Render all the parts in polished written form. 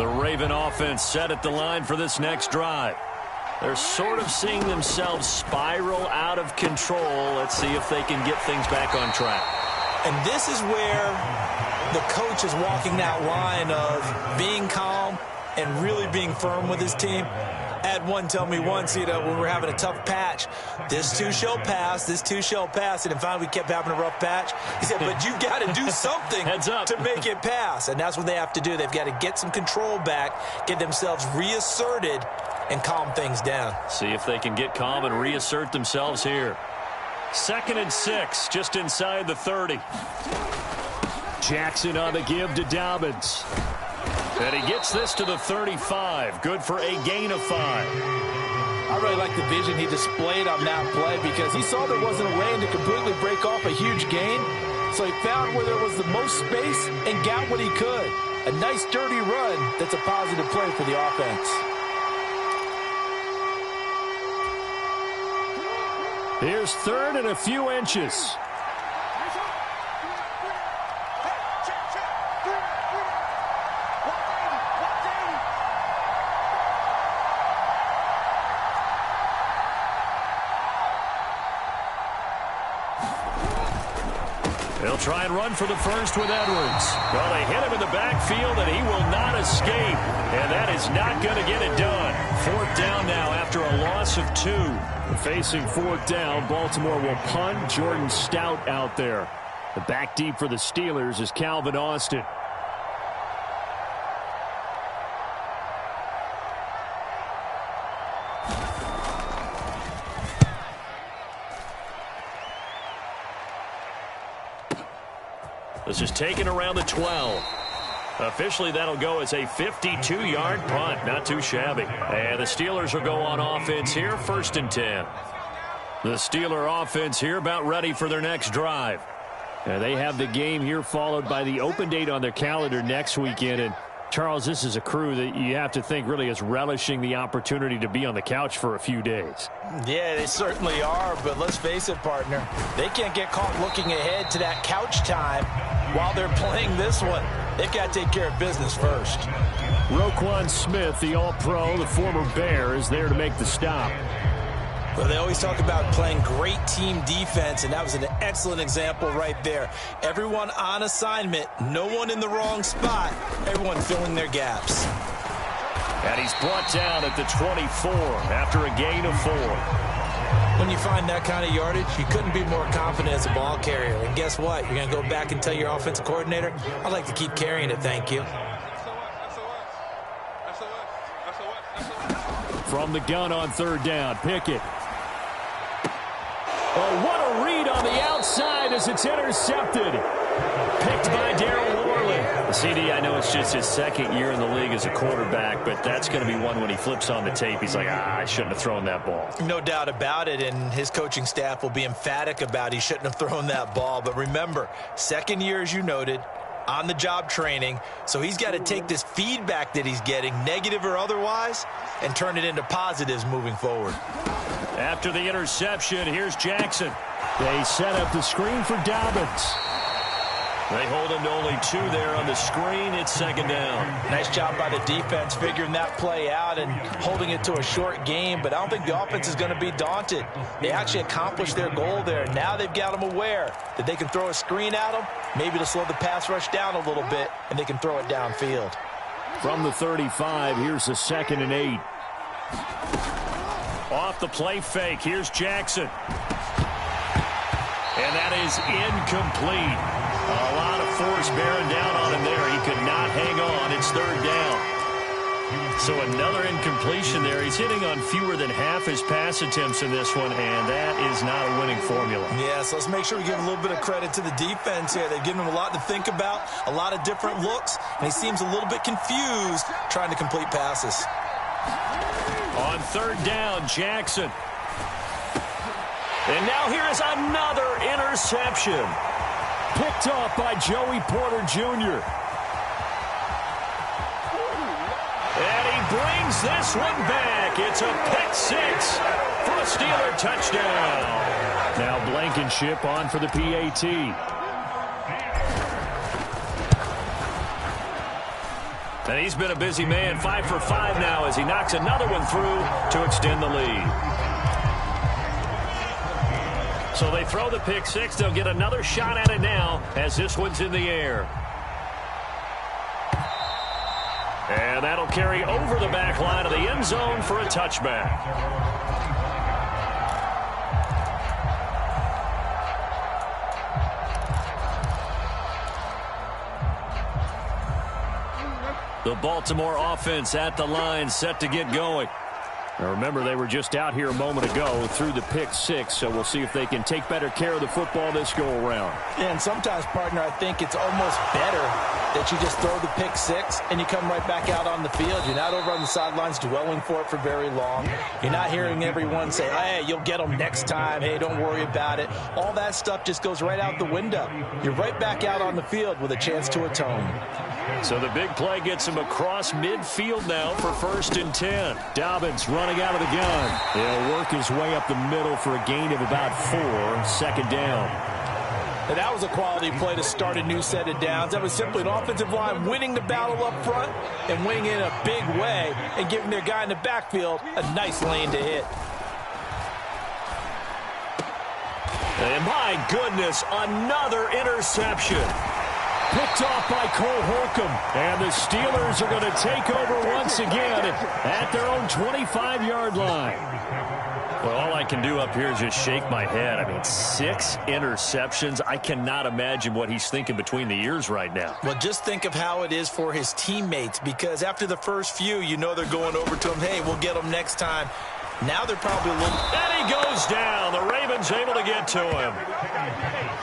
The Raven offense set at the line for this next drive. They're sort of seeing themselves spiral out of control. Let's see if they can get things back on track. And this is where the coach is walking that line of being calm and really being firm with his team. I had one tell me once, when we were having a tough patch, this too shall pass, this too shall pass. And finally we kept having a rough patch. He said, but you've got to do something to make it pass. And that's what they have to do. They've got to get some control back, get themselves reasserted, and calm things down. See if they can get calm and reassert themselves here. 2nd and 6, just inside the 30. Jackson on the give to Dobbins. And he gets this to the 35. Good for a gain of 5. I really like the vision he displayed on that play because he saw there wasn't a lane to completely break off a huge gain. So he found where there was the most space and got what he could. A nice dirty run that's a positive play for the offense. Here's 3rd and a few inches. They'll try and run for the first with Edwards. Well, they hit him in the backfield, and he will not escape. And that is not going to get it done. 4th down now after a loss of 2. Facing 4th down, Baltimore will punt. Jordan Stout out there. The back deep for the Steelers is Calvin Austin. This is taken around the 12. Officially, that'll go as a 52-yard punt. Not too shabby. And the Steelers will go on offense here, 1st and 10. The Steeler offense here about ready for their next drive. They have the game here followed by the open date on their calendar next weekend. And Charles, this is a crew that you have to think really is relishing the opportunity to be on the couch for a few days. Yeah, they certainly are, but let's face it, partner. They can't get caught looking ahead to that couch time while they're playing this one. They've got to take care of business first. Roquan Smith, the All-Pro, the former Bear, is there to make the stop. Well, they always talk about playing great team defense, and that was an excellent example right there. Everyone on assignment, no one in the wrong spot, everyone filling their gaps. And he's brought down at the 24 after a gain of 4. When you find that kind of yardage, you couldn't be more confident as a ball carrier. And guess what? You're going to go back and tell your offensive coordinator, I'd like to keep carrying it, thank you. From the gun on 3rd down, Pickett. Oh, what a read on the outside as it's intercepted. Picked by Darryl Worley. CD, I know it's just his 2nd year in the league as a quarterback, but that's going to be one when he flips on the tape. He's like, I shouldn't have thrown that ball. No doubt about it, and his coaching staff will be emphatic about he shouldn't have thrown that ball. But remember, 2nd year, as you noted, on-the-job training, so he's got to take this feedback that he's getting, negative or otherwise, and turn it into positives moving forward. After the interception, here's Jackson. They set up the screen for Dobbins. They hold him to only 2 there on the screen. It's 2nd down. Nice job by the defense figuring that play out and holding it to a short game, but I don't think the offense is going to be daunted. They actually accomplished their goal there. Now they've got them aware that they can throw a screen at them, maybe to slow the pass rush down a little bit, and they can throw it downfield. From the 35, here's the 2nd and 8. Off the play fake, here's Jackson. And that is incomplete. A lot of force bearing down on him there. He could not hang on. It's 3rd down. So another incompletion there. He's hitting on fewer than half his pass attempts in this one, and that is not a winning formula. Yeah, so let's make sure we give a little bit of credit to the defense here. They've given him a lot to think about, a lot of different looks, and he seems a little bit confused trying to complete passes. On 3rd down, Jackson. And now here is another interception. Picked off by Joey Porter Jr. And he brings this one back. It's a pick 6 for a Steeler touchdown. Now Blankenship on for the PAT. And he's been a busy man, 5 for 5 now as he knocks another one through to extend the lead. So they throw the pick six. They'll get another shot at it now as this one's in the air. And that'll carry over the back line of the end zone for a touchback. The Baltimore offense at the line, set to get going. Now remember, they were just out here a moment ago through the pick six, so we'll see if they can take better care of the football this go-around. Yeah, and sometimes, partner, I think it's almost better that you just throw the pick six and you come right back out on the field. You're not over on the sidelines dwelling for it for very long. You're not hearing everyone say, hey, you'll get them next time. Hey, don't worry about it. All that stuff just goes right out the window. You're right back out on the field with a chance to atone. So the big play gets him across midfield now for 1st and 10. Dobbins running out of the gun. He'll work his way up the middle for a gain of about 4, 2nd down. And that was a quality play to start a new set of downs. That was simply an offensive line winning the battle up front and winning in a big way and giving their guy in the backfield a nice lane to hit. And my goodness, another interception. Picked off by Cole Holcomb. And the Steelers are going to take over once again at their own 25-yard line. Well, all I can do up here is just shake my head. I mean, 6 interceptions. I cannot imagine what he's thinking between the ears right now. Well, just think of how it is for his teammates, because after the first few, you know they're going over to him, hey, we'll get him next time. Now they're probably a little... And he goes down. The Ravens able to get to him.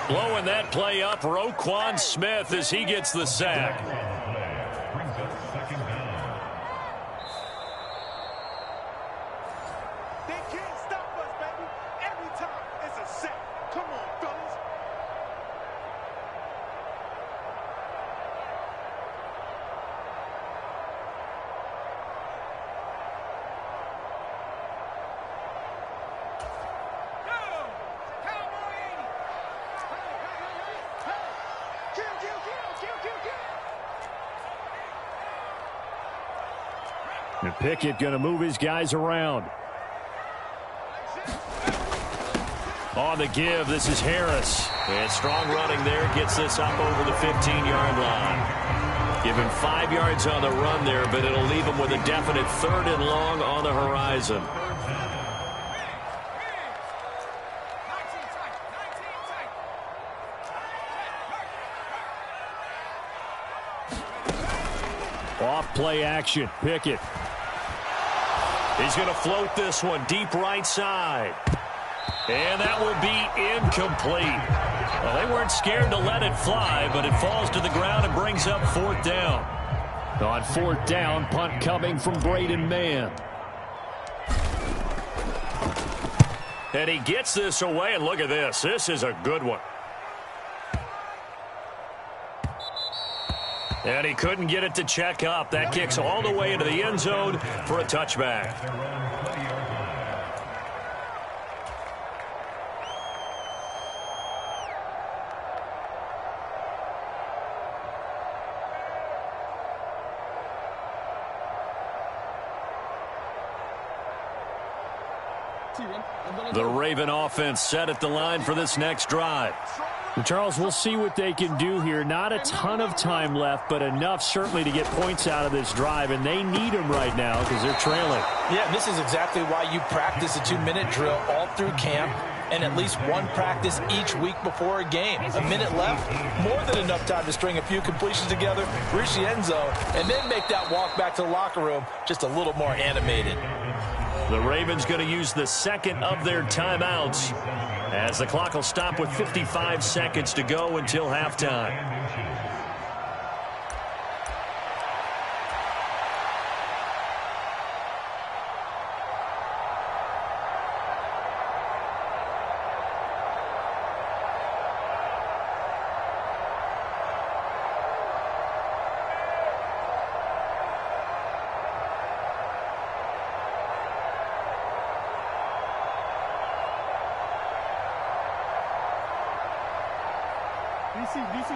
Blowing that play up, Roquan Smith as he gets the sack. They can't stop us, baby. Every time it's a sack. Come on, fellas. And Pickett going to move his guys around. On the give, this is Harris. And strong running there, gets this up over the 15-yard line. Give him 5 yards on the run there, but it'll leave him with a definite 3rd and long on the horizon. Off play action, Pickett. He's going to float this one deep right side. And that will be incomplete. Well, they weren't scared to let it fly, but it falls to the ground and brings up 4th down. On 4th down, punt coming from Braden Mann. And he gets this away, and look at this. This is a good one. And he couldn't get it to check up. That kicks all the way into the end zone for a touchback. The Raven offense set at the line for this next drive. Charles, we'll see what they can do here. Not a ton of time left, but enough certainly to get points out of this drive, and they need them right now because they're trailing. Yeah, and this is exactly why you practice a 2-minute drill all through camp and at least one practice each week before a game. A minute left, more than enough time to string a few completions together, reach the end zone, and then make that walk back to the locker room just a little more animated. The Ravens going to use the 2nd of their timeouts as the clock will stop with 55 seconds to go until halftime.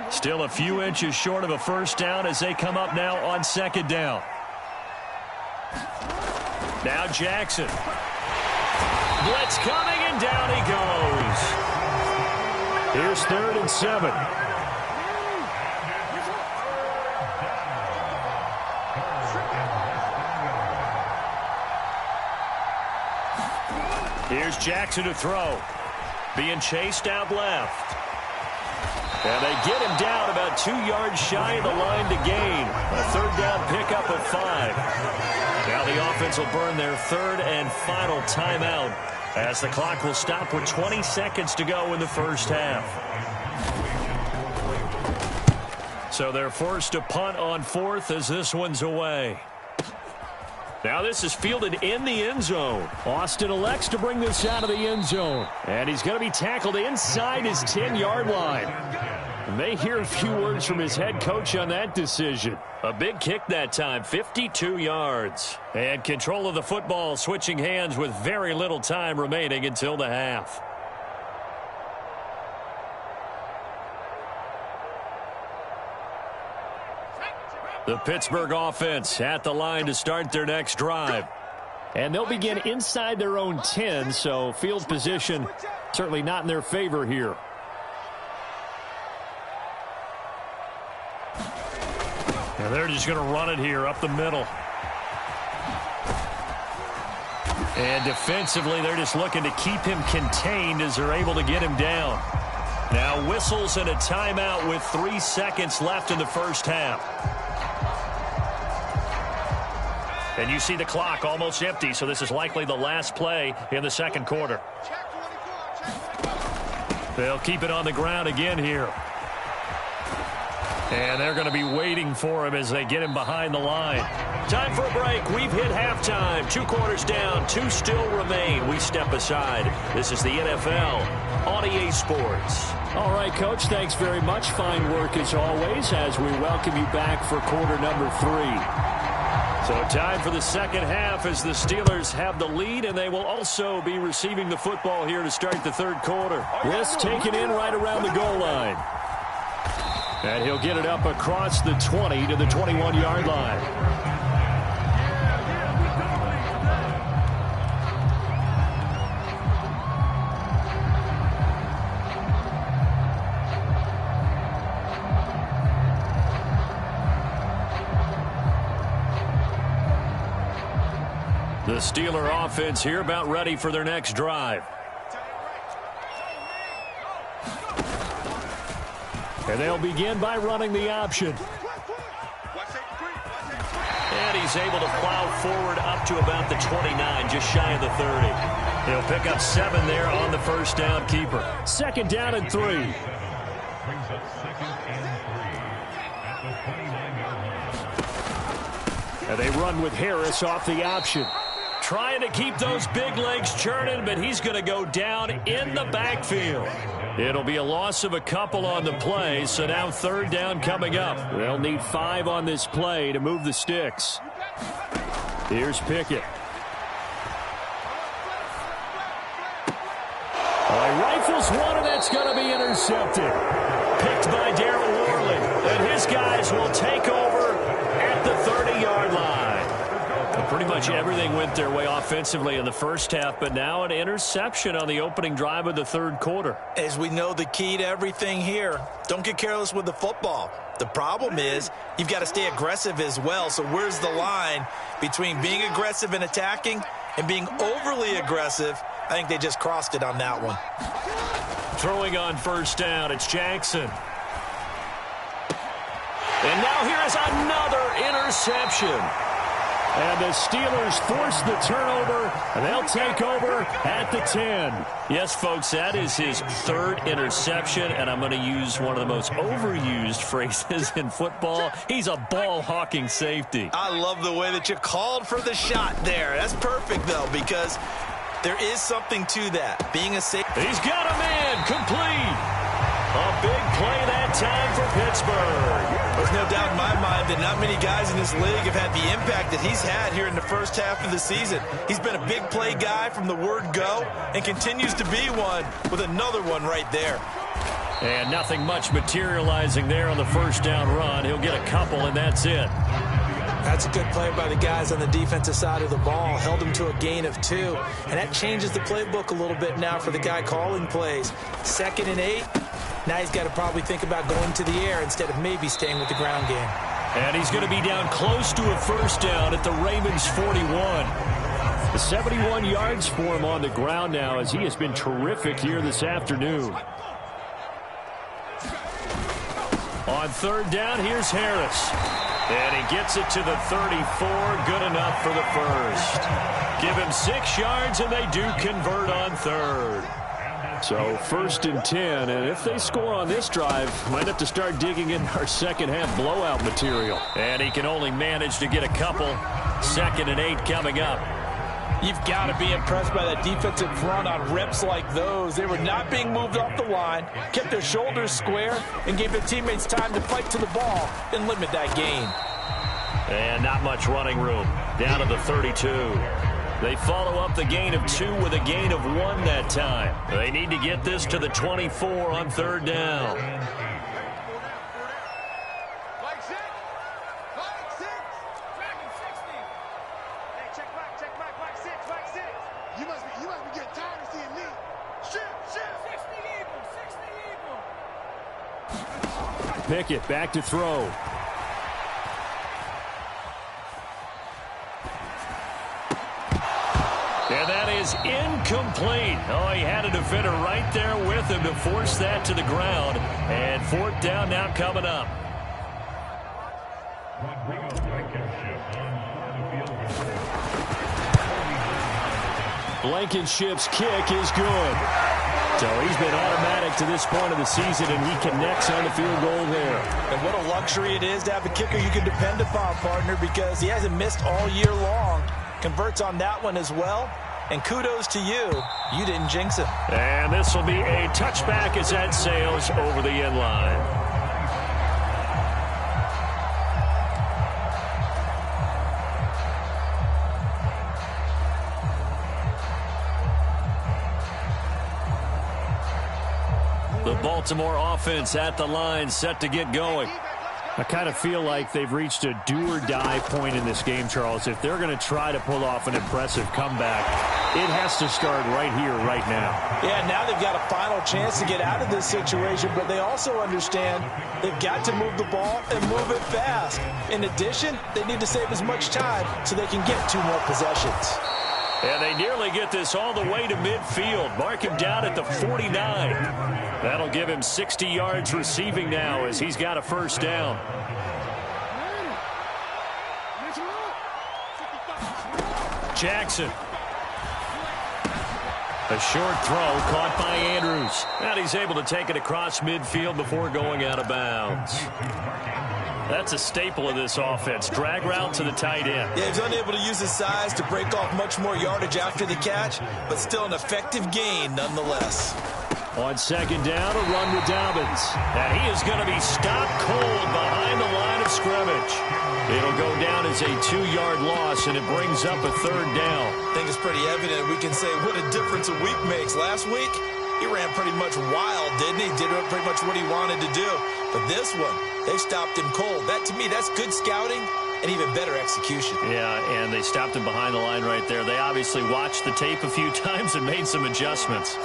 Still a few inches short of a first down as they come up now on second down. Now Jackson. Blitz coming, and down he goes. Here's 3rd and 7. Here's Jackson to throw. Being chased out left. And they get him down about 2 yards shy of the line to gain. A 3rd down pickup of 5. Now the offense will burn their 3rd and final timeout as the clock will stop with 20 seconds to go in the first half. So they're forced to punt on 4th as this one's away. Now this is fielded in the end zone. Austin elects to bring this out of the end zone. And he's going to be tackled inside his 10-yard line. And they hear a few words from his head coach on that decision. A big kick that time, 52 yards. And control of the football switching hands with very little time remaining until the half. The Pittsburgh offense at the line to start their next drive. And they'll begin inside their own 10, so field position certainly not in their favor here. And they're just going to run it here up the middle. And defensively, they're just looking to keep him contained as they're able to get him down. Now whistles and a timeout with 3 seconds left in the first half. And you see the clock almost empty, so this is likely the last play in the second quarter. They'll keep it on the ground again here. And they're going to be waiting for him as they get him behind the line. Time for a break. We've hit halftime. 2 quarters down. 2 still remain. We step aside. This is the NFL on EA Sports. All right, Coach, thanks very much. Fine work as always as we welcome you back for quarter number 3. So time for the second half as the Steelers have the lead, and they will also be receiving the football here to start the third quarter. This taken in right around the goal line. And he'll get it up across the 20 to the 21-yard line. The Steeler offense here about ready for their next drive. And they'll begin by running the option. And he's able to plow forward up to about the 29, just shy of the 30. He'll pick up 7 there on the first down keeper. 2nd down and 3. And they run with Harris off the option. Trying to keep those big legs churning, but he's going to go down in the backfield. It'll be a loss of a couple on the play, so now 3rd down coming up. They'll need 5 on this play to move the sticks. Here's Pickett. Rifles one, and that's going to be intercepted. Picked by Darryl Worley, and his guys will take over at the 30-yard line. Pretty much everything went their way offensively in the first half, but now an interception on the opening drive of the third quarter. As we know, the key to everything here, don't get careless with the football. The problem is you've got to stay aggressive as well. So where's the line between being aggressive and attacking and being overly aggressive? I think they just crossed it on that one. Throwing on first down, it's Jackson. And now here is another interception. And the Steelers force the turnover, and they'll take over at the 10. Yes, folks, that is his 3rd interception, and I'm going to use one of the most overused phrases in football. He's a ball-hawking safety. I love the way that you called for the shot there. That's perfect, though, because there is something to that, being a safety. He's got a man, complete. A big play that time for Pittsburgh. There's no doubt in my mind that not many guys in this league have had the impact that he's had here in the first half of the season. He's been a big play guy from the word go and continues to be one with another one right there. And nothing much materializing there on the first down run. He'll get a couple, and that's it. That's a good play by the guys on the defensive side of the ball. Held them to a gain of 2. And that changes the playbook a little bit now for the guy calling plays. 2nd and 8. Now he's got to probably think about going to the air instead of maybe staying with the ground game. And he's going to be down close to a first down at the Ravens 41. 71 yards for him on the ground now as he has been terrific here this afternoon. On 3rd down, here's Harris. And he gets it to the 34. Good enough for the first. Give him 6 yards, and they do convert on 3rd. So 1st and 10, and if they score on this drive, might have to start digging in our second-half blowout material. And he can only manage to get a couple. 2nd and 8 coming up. You've got to be impressed by that defensive front on reps like those. They were not being moved off the line, kept their shoulders square, and gave their teammates time to fight to the ball and limit that gain. And not much running room. Down to the 32. They follow up the gain of 2 with a gain of 1 that time. They need to get this to the 24 on 3rd down. Pickett back to throw. And that is incomplete. Oh, he had a defender right there with him to force that to the ground. And 4th down now coming up. Blankenship's kick is good. So he's been automatic to this point of the season, and he connects on the field goal there. And what a luxury it is to have a kicker you can depend upon, partner, because he hasn't missed all year long. Converts on that one as well. And kudos to you. You didn't jinx him. And this will be a touchback as that sails over the end line. The Baltimore offense at the line, set to get going. I kind of feel like they've reached a do-or-die point in this game, Charles. If they're going to try to pull off an impressive comeback, it has to start right here, right now. Yeah, now they've got a final chance to get out of this situation, but they also understand they've got to move the ball and move it fast. In addition, they need to save as much time so they can get 2 more possessions. And they nearly get this all the way to midfield. Mark him down at the 49. That'll give him 60 yards receiving now as he's got a first down. Jackson. A short throw caught by Andrews. And he's able to take it across midfield before going out of bounds. That's a staple of this offense. Drag route to the tight end. Yeah, he's unable to use his size to break off much more yardage after the catch, but still an effective gain nonetheless. On 2nd down, a run with Dobbins. And he is going to be stopped cold behind the line of scrimmage. It'll go down as a 2-yard loss, and it brings up a 3rd down. I think it's pretty evident. We can say what a difference a week makes. Last week, he ran pretty much wild, didn't he? Did pretty much what he wanted to do. But this one, they stopped him cold. That, to me, that's good scouting and even better execution. Yeah, and they stopped him behind the line right there. They obviously watched the tape a few times and made some adjustments.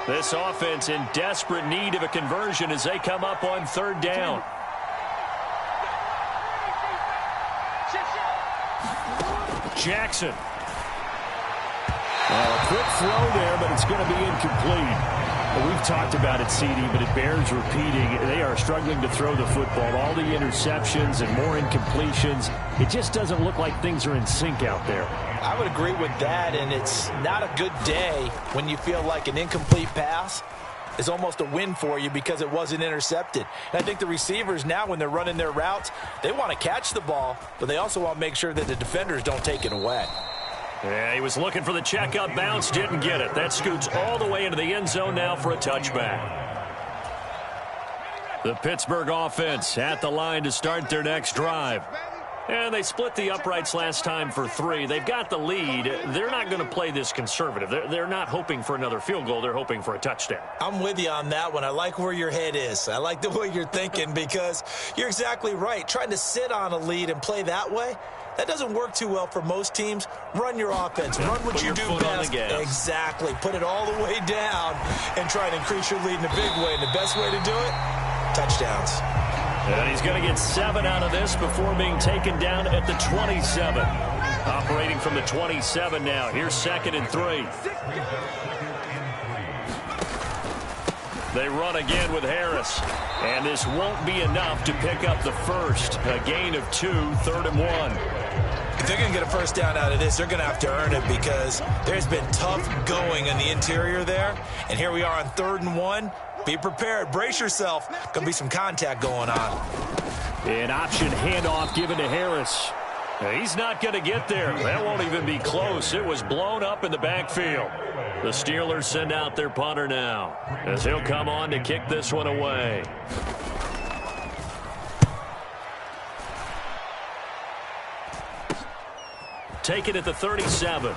This offense in desperate need of a conversion as they come up on 3rd down. Jackson. Well, a quick throw there, but it's going to be incomplete. We've talked about it, CD, but it bears repeating. They are struggling to throw the football. All the interceptions and more incompletions. It just doesn't look like things are in sync out there. I would agree with that, and it's not a good day when you feel like an incomplete pass is almost a win for you because it wasn't intercepted. And I think the receivers now, when they're running their routes, they want to catch the ball, but they also want to make sure that the defenders don't take it away. Yeah, he was looking for the checkup bounce, didn't get it. That scoots all the way into the end zone now for a touchback. The Pittsburgh offense at the line to start their next drive. And they split the uprights last time for 3. They've got the lead. They're not going to play this conservative. They're not hoping for another field goal. They're hoping for a touchdown. I'm with you on that one. I like where your head is. I like the way you're thinking because you're exactly right. Trying to sit on a lead and play that way, that doesn't work too well for most teams. Run your offense. Run what you do best. Exactly. Put it all the way down and try to increase your lead in a big way. And the best way to do it, touchdowns. And he's going to get 7 out of this before being taken down at the 27. Operating from the 27 now. Here's 2nd and 3. They run again with Harris. And this won't be enough to pick up the first. A gain of 2, 3rd and 1. If they're going to get a first down out of this, they're going to have to earn it because there's been tough going in the interior there. And here we are on 3rd and 1. Be prepared. Brace yourself. Going to be some contact going on. An option handoff given to Harris. He's not going to get there. That won't even be close. It was blown up in the backfield. The Steelers send out their punter now as he'll come on to kick this one away. Take it at the 37.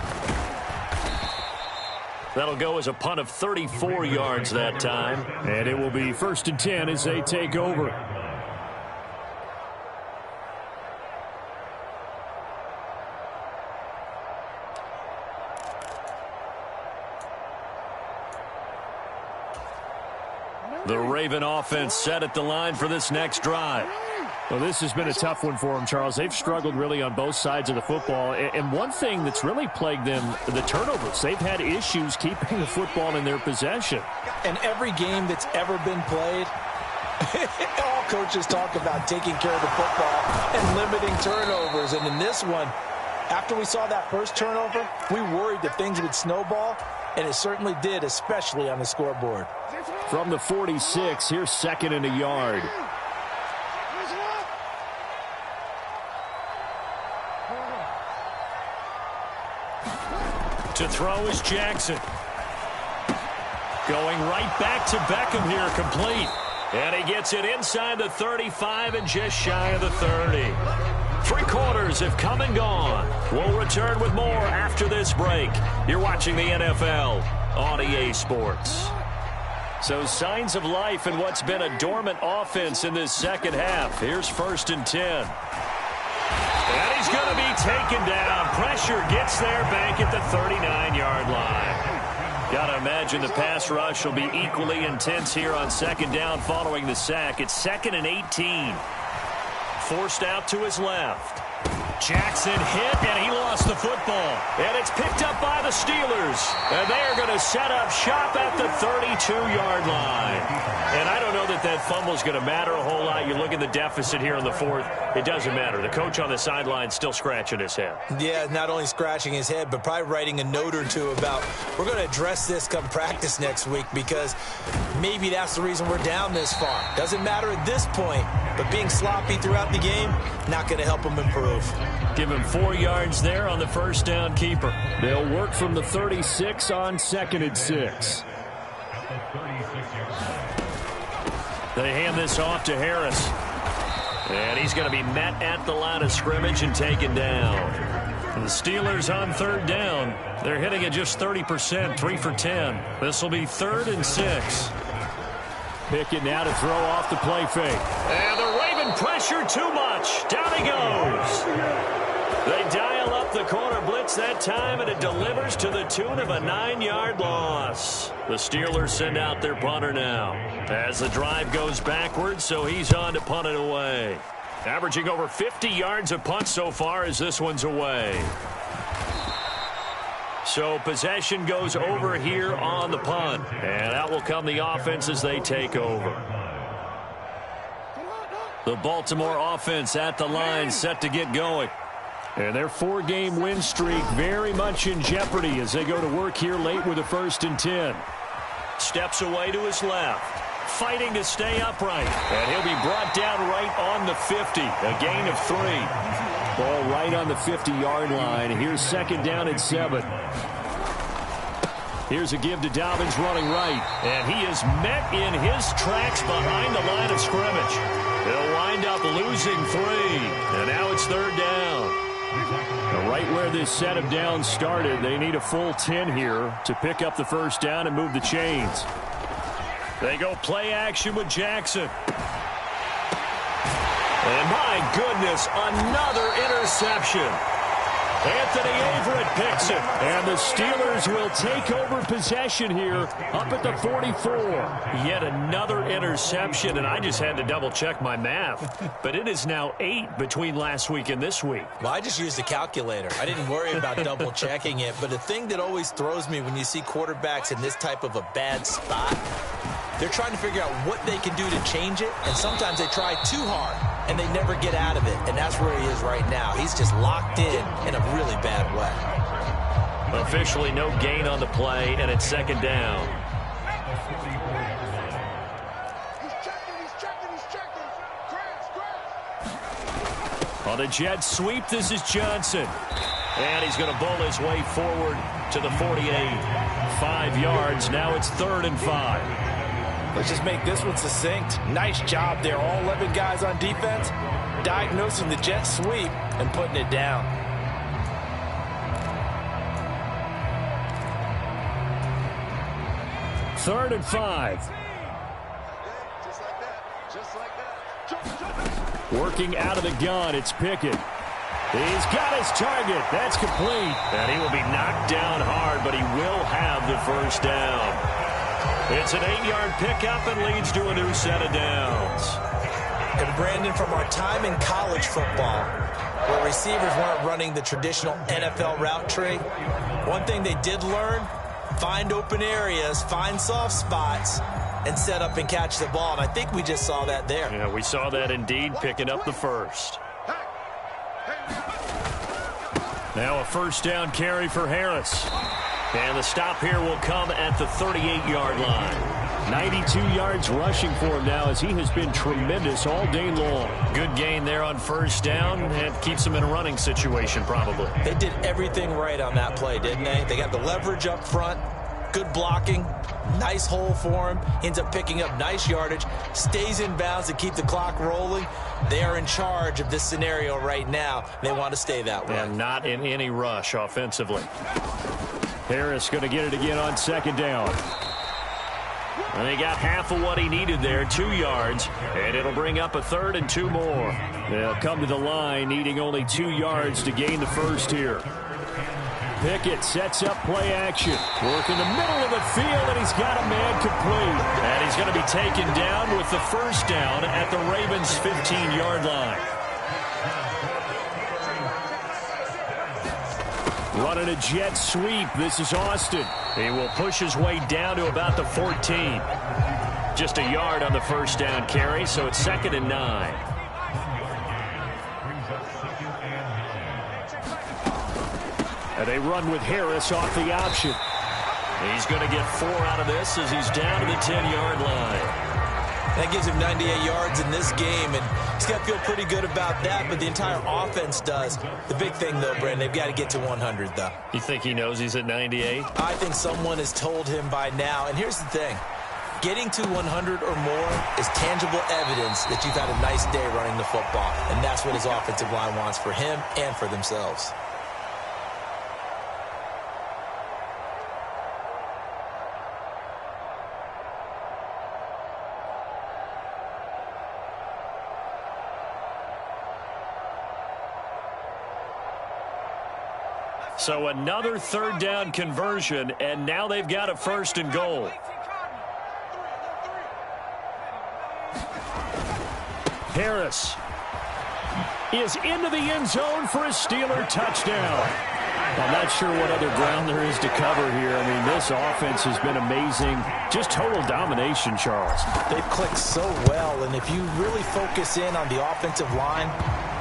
That'll go as a punt of 34 yards that time. And it will be 1st and 10 as they take over. The Raven offense set at the line for this next drive. Well, this has been a tough one for them, Charles. They've struggled really on both sides of the football. And one thing that's really plagued them, the turnovers. They've had issues keeping the football in their possession. And every game that's ever been played, all coaches talk about taking care of the football and limiting turnovers. And in this one, after we saw that first turnover, we worried that things would snowball, and it certainly did, especially on the scoreboard. From the 46, here's 2nd and a yard. To throw is Jackson. Going right back to Beckham here, complete. And he gets it inside the 35 and just shy of the 30. 3 quarters have come and gone. We'll return with more after this break. You're watching the NFL on EA Sports. So signs of life in what's been a dormant offense in this second half. Here's 1st and 10. And he's going to be taken down. Pressure gets there back at the 39-yard line. Got to imagine the pass rush will be equally intense here on 2nd down following the sack. It's 2nd and 18. Forced out to his left. Jackson hit, and he lost the football. And it's picked up by the Steelers. And they are going to set up shop at the 32-yard line. And I don't know that that fumble is going to matter a whole lot. You look at the deficit here in the 4th. It doesn't matter. The coach on the sideline still scratching his head. Yeah, not only scratching his head, but probably writing a note or two about we're going to address this come practice next week because maybe that's the reason we're down this far. Doesn't matter at this point, but being sloppy throughout the game, not going to help him improve. Give him 4 yards there on the first down keeper. They'll work from the 36 on 2nd and 6. They hand this off to Harris. And he's going to be met at the line of scrimmage and taken down. The Steelers on 3rd down. They're hitting at just 30%, 3 for 10. This will be 3rd and 6. Pickett now to throw off the play fake. And the Raven pressure too much. Down he goes. They dial up the corner blitz that time, and it delivers to the tune of a 9-yard loss. The Steelers send out their punter now as the drive goes backwards, so he's on to punt it away. Averaging over 50 yards a punt so far as this one's away. So possession goes over here on the punt. And out will come the offense as they take over. The Baltimore offense at the line set to get going. And their 4-game win streak very much in jeopardy as they go to work here late with a 1st and 10. Steps away to his left. Fighting to stay upright. And he'll be brought down right on the 50. A gain of 3. Ball right on the 50-yard line. Here's 2nd down and 7. Here's a give to Dobbins running right. And he is met in his tracks behind the line of scrimmage. He'll wind up losing 3. And now it's 3rd down. Right where this set of downs started, they need a full 10 here to pick up the first down and move the chains. They go play action with Jackson. And my goodness, another interception. Anthony Averett picks it. And the Steelers will take over possession here up at the 44. Yet another interception, and I just had to double-check my math. But it is now 8 between last week and this week. Well, I just used a calculator. I didn't worry about double-checking it. But the thing that always throws me when you see quarterbacks in this type of a bad spot, they're trying to figure out what they can do to change it, and sometimes they try too hard, and they never get out of it, and that's where he is right now. He's just locked in a really bad way. Officially no gain on the play, and it's 2nd down. He's checking. Grass. On a jet sweep, this is Johnson. And he's going to bowl his way forward to the 48. 5 yards, now it's 3rd and 5. Let's just make this one succinct. Nice job there. All 11 guys on defense diagnosing the jet sweep and putting it down. Third and 5. Just like that. Jump. Working out of the gun, it's Pickett. He's got his target. That's complete. And he will be knocked down hard, but he will have the first down. It's an 8-yard pickup and leads to a new set of downs. And Brandon, from our time in college football, where receivers weren't running the traditional NFL route tree, one thing they did learn, find open areas, find soft spots, and set up and catch the ball. And I think we just saw that there. Yeah, we saw that indeed, picking up the first. Now a first down carry for Harris. And the stop here will come at the 38-yard line. 92 yards rushing for him now as he has been tremendous all day long. Good gain there on first down and keeps him in a running situation probably. They did everything right on that play, didn't they? They got the leverage up front, good blocking, nice hole for him. He ends up picking up nice yardage, stays in bounds to keep the clock rolling. They are in charge of this scenario right now. They want to stay that way. And not in any rush offensively. Harris going to get it again on 2nd down. And he got half of what he needed there, 2 yards, and it'll bring up a 3rd and 2 more. They'll come to the line needing only 2 yards to gain the first here. Pickett sets up play action. Work in the middle of the field, and he's got a man complete. And he's going to be taken down with the first down at the Ravens' 15-yard line. Running a jet sweep. This is Austin. He will push his way down to about the 14. Just a yard on the first down carry, so it's 2nd and 9. And they run with Harris off the option. He's going to get 4 out of this as he's down to the 10-yard line. That gives him 98 yards in this game, and he's got to feel pretty good about that, but the entire offense does. The big thing, though, Brandon, they've got to get to 100, though. You think he knows he's at 98? I think someone has told him by now, and here's the thing. Getting to 100 or more is tangible evidence that you've had a nice day running the football, and that's what his offensive line wants for him and for themselves. So another 3rd down conversion, and now they've got a 1st and goal. Harris is into the end zone for a Steeler touchdown. I'm not sure what other ground there is to cover here. I mean, this offense has been amazing. Just total domination, Charles. They've clicked so well, and if you really focus in on the offensive line,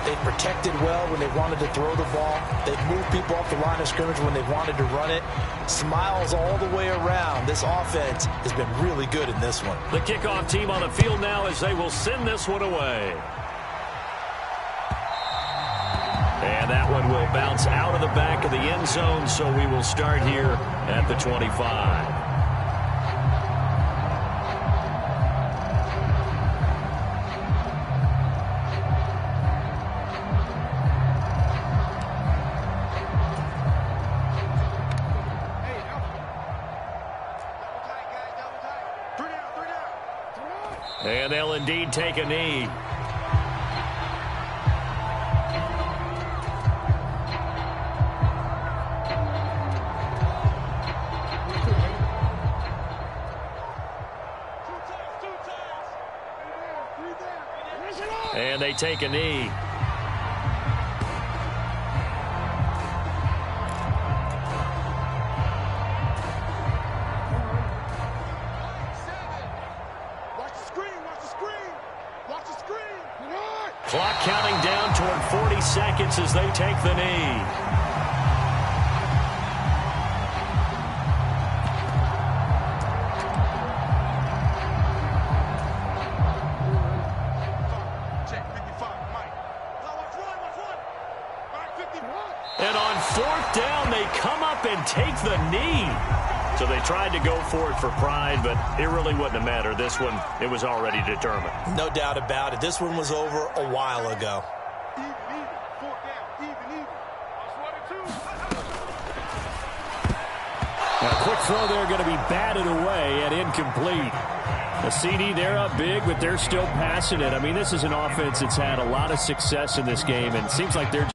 they've protected well when they wanted to throw the ball. They've moved people off the line of scrimmage when they wanted to run it. Smiles all the way around. This offense has been really good in this one. The kickoff team on the field now as they will send this one away. And that one will bounce out of the back of the end zone, so we will start here at the 25. And they'll indeed take a knee. And they take a knee. Clock counting down toward 40 seconds as they take the knee. And on 4th down, they come up and take the knee. So they tried to go for it for pride, but it really wouldn't have mattered. This one, it was already determined. No doubt about it. This one was over a while ago. A quick throw there going to be batted away and incomplete. The CD, they're up big, but they're still passing it. I mean, this is an offense that's had a lot of success in this game, and it seems like they're